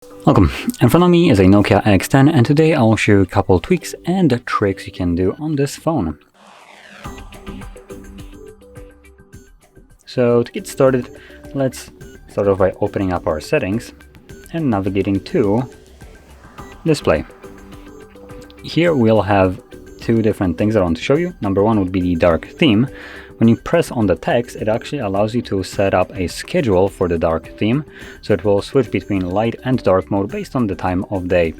Welcome, in front of me is a Nokia X10 and today I'll show you a couple tweaks and tricks you can do on this phone. So to get started, let's start off by opening up our settings and navigating to display. Here we'll have two different things I want to show you. Number one would be the dark theme. When you press on the text, it actually allows you to set up a schedule for the dark theme, so it will switch between light and dark mode based on the time of day,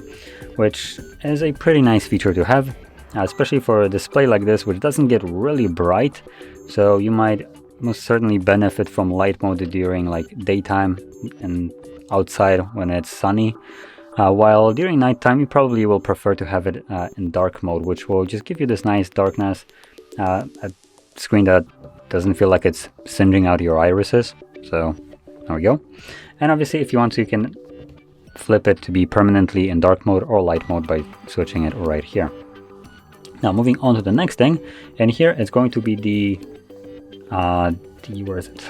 which is a pretty nice feature to have, especially for a display like this, which doesn't get really bright, so you might most certainly benefit from light mode during like daytime and outside when it's sunny. While during nighttime, you probably will prefer to have it in dark mode, which will just give you this nice darkness, a screen that doesn't feel like it's singeing out your irises. So there we go. And obviously, if you want to, you can flip it to be permanently in dark mode or light mode by switching it right here. Now moving on to the next thing, and here it's going to be the where is it?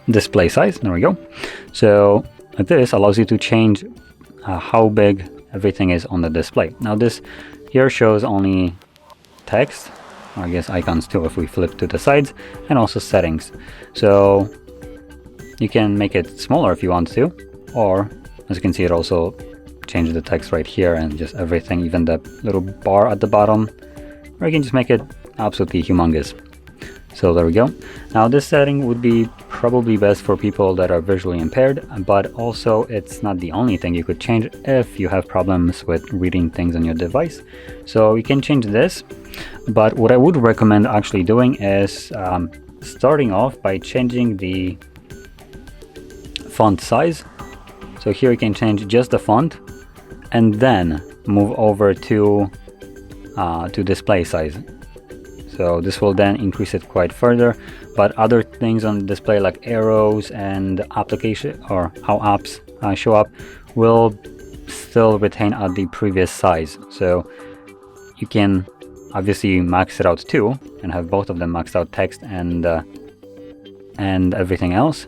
Display size. There we go. So this allows you to change how big everything is on the display. Now this here shows only text, or I guess icons too if we flip to the sides, and also settings. So you can make it smaller if you want to, or as you can see, it also changes the text right here and just everything, even the little bar at the bottom, or you can just make it absolutely humongous. So there we go. Now this setting would be probably best for people that are visually impaired, but also it's not the only thing you could change if you have problems with reading things on your device. So you can change this, but what I would recommend actually doing is starting off by changing the font size. So here you can change just the font and then move over to display size. So this will then increase it quite further, but other things on display like arrows and application or how apps show up will still retain at the previous size. So you can obviously max it out too and have both of them maxed out, text and everything else.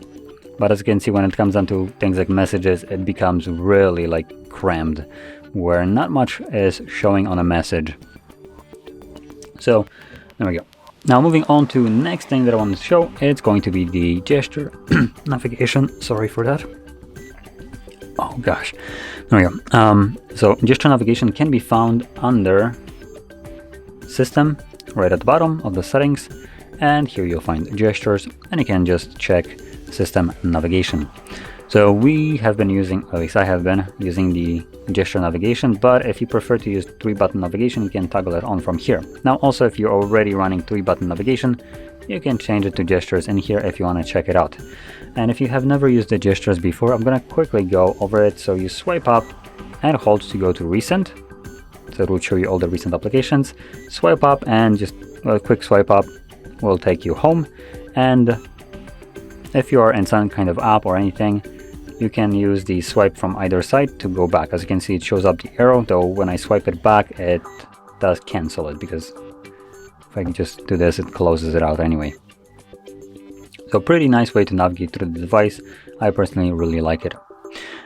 But as you can see, when it comes down to things like messages, it becomes really like crammed, where not much is showing on a message. So there we go. Now moving on to next thing that I want to show, it's going to be the gesture navigation. Sorry for that. Oh gosh. There we go. So gesture navigation can be found under System, right at the bottom of the settings, and here you'll find gestures, and you can just check System navigation. So we have been using, at least I have been using the gesture navigation, but if you prefer to use 3-button navigation, you can toggle it on from here. Now also, if you're already running 3-button navigation, you can change it to gestures in here if you want to check it out. And if you have never used the gestures before, I'm going to quickly go over it. So you swipe up and hold to go to recent. So it will show you all the recent applications. Swipe up and just a quick swipe up will take you home. And if you are in some kind of app or anything, you can use the swipe from either side to go back. As you can see, it shows up the arrow, though when I swipe it back, it does cancel it, because if I just do this, it closes it out anyway. So pretty nice way to navigate through the device. I personally really like it.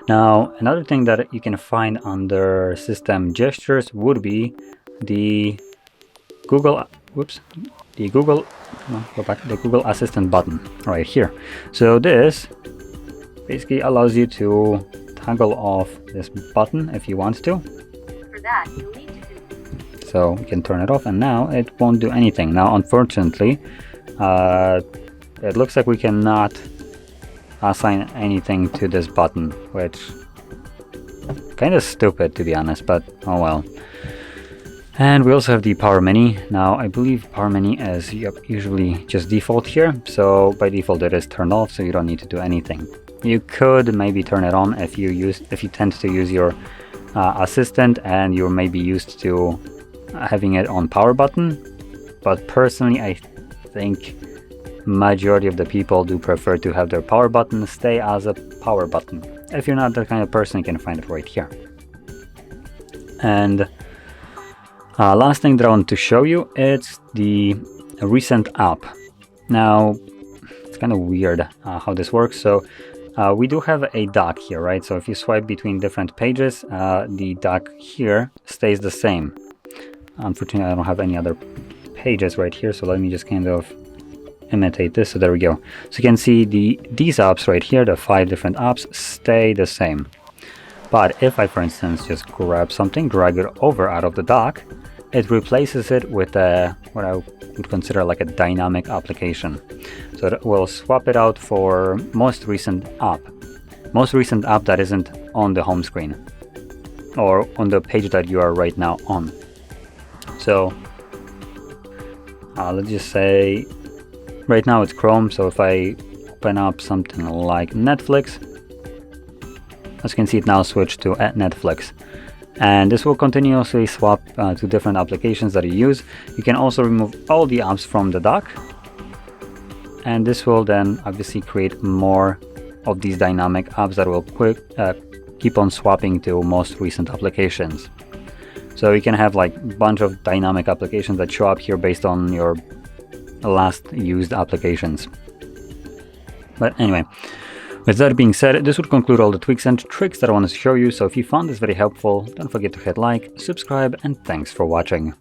Now, another thing that you can find under System Gestures would be the Google Assistant button right here. So this basically allows you to toggle off this button if you want to. For that, you'll need to. So you can turn it off, and now it won't do anything. Now, unfortunately, it looks like we cannot assign anything to this button, which kind of stupid to be honest, but oh well. And we also have the power menu. Now I believe power menu is usually just default here, so by default it is turned off, so you don't need to do anything. You could maybe turn it on if you tend to use your assistant and you're maybe used to having it on power button, but personally I think majority of the people do prefer to have their power button stay as a power button. If you're not that kind of person, you can find it right here. And last thing that I want to show you, it's the recent app. Now it's kind of weird how this works. So we do have a dock here, right? So if you swipe between different pages, the dock here stays the same. Unfortunately, I don't have any other pages right here, so let me just kind of imitate this. So there we go. So you can see these apps right here, the 5 different apps, stay the same. But if I, for instance, just grab something, drag it over out of the dock, it replaces it with what I would consider like a dynamic application. So it will swap it out for most recent app that isn't on the home screen or on the page that you are right now on. So let's just say right now it's Chrome, so if I open up something like Netflix, as you can see, it now switched to Netflix. And this will continuously swap to different applications that you use. You can also remove all the apps from the dock, and this will then obviously create more of these dynamic apps that will keep on swapping to most recent applications. So you can have like a bunch of dynamic applications that show up here based on your last used applications. But anyway, with that being said, this would conclude all the tweaks and tricks that I wanted to show you. So if you found this very helpful, don't forget to hit like, subscribe, and thanks for watching.